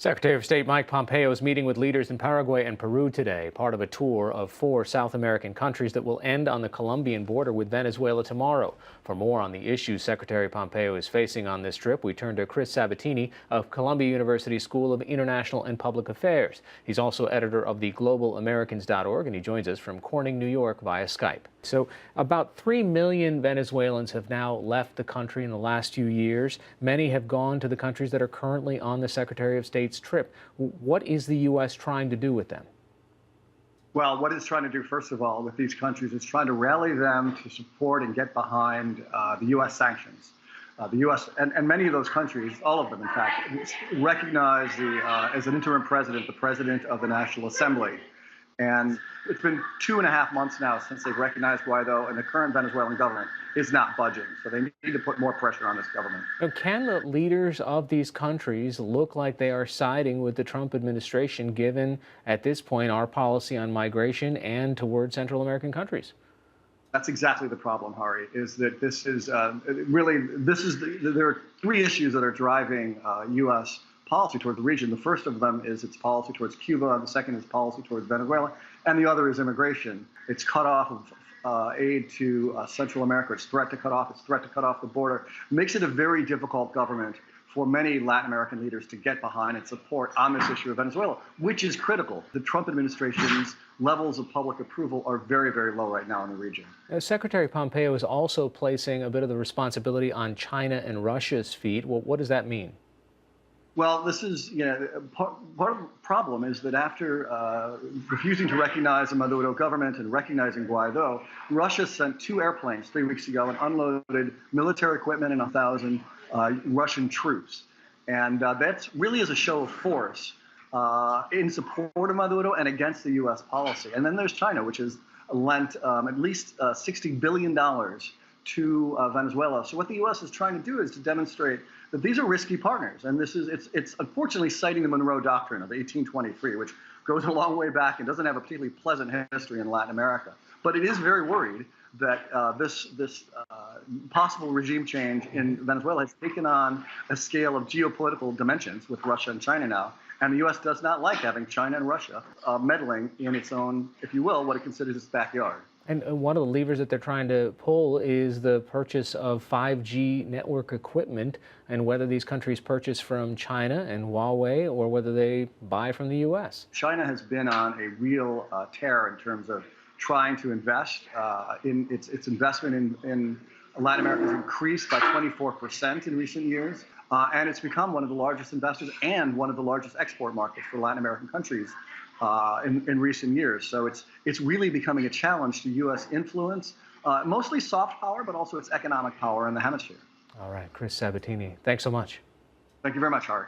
Secretary of State Mike Pompeo is meeting with leaders in Paraguay and Peru today, part of a tour of 4 South American countries that will end on the Colombian border with Venezuela tomorrow. For more on the issues Secretary Pompeo is facing on this trip, we turn to Chris Sabatini of Columbia University School of International and Public Affairs. He's also editor of the globalamericans.org, and he joins us from Corning, New York via Skype. So about 3 million Venezuelans have now left the country in the last few years. Many have gone to the countries that are currently on the Secretary of State's trip. What is the U.S. trying to do with them? Well, what it's trying to do, first of all, with these countries is trying to rally them to support and get behind the U.S. sanctions. The U.S. and many of those countries, all of them, in fact, recognize as an interim president, the president of the National Assembly. And it's been 2.5 months now since they've recognized Guaido, and the current Venezuelan government is not budging. So they need to put more pressure on this government. Now, can the leaders of these countries look like they are siding with the Trump administration, given at this point our policy on migration and toward Central American countries? That's exactly the problem, Hari, is that this is there are 3 issues that are driving U.S. policy towards the region. The first of them is its policy towards Cuba, the second is policy towards Venezuela, and the other is immigration. Its cutoff of aid to Central America, its threat to cut off the border, makes it a very difficult government for many Latin American leaders to get behind and support on this issue of Venezuela, which is critical. The Trump administration's levels of public approval are very, very low right now in the region. Secretary Pompeo is also placing a bit of the responsibility on China and Russia's feet. Well, what does that mean? Well, this is, part of the problem is that after refusing to recognize the Maduro government and recognizing Guaido, Russia sent 2 airplanes 3 weeks ago and unloaded military equipment and 1,000 Russian troops. And that really is a show of force in support of Maduro and against the U.S. policy. And then there's China, which has lent at least $60 billion to Venezuela. So what the U.S. is trying to do is to demonstrate that these are risky partners. And it's unfortunately citing the Monroe Doctrine of 1823, which goes a long way back and doesn't have a particularly pleasant history in Latin America. But it is very worried that this possible regime change in Venezuela has taken on a scale of geopolitical dimensions with Russia and China now. And the U.S. does not like having China and Russia meddling in its own, if you will, what it considers its backyard. And one of the levers that they're trying to pull is the purchase of 5G network equipment, and whether these countries purchase from China and Huawei or whether they buy from the U.S. China has been on a real tear in terms of trying to invest. Its investment in Latin America has increased by 24% in recent years, and it's become one of the largest investors and one of the largest export markets for Latin American countries in recent years. So it's really becoming a challenge to U.S. influence, mostly soft power, but also its economic power in the hemisphere. All right, Chris Sabatini, thanks so much. Thank you very much, Hari.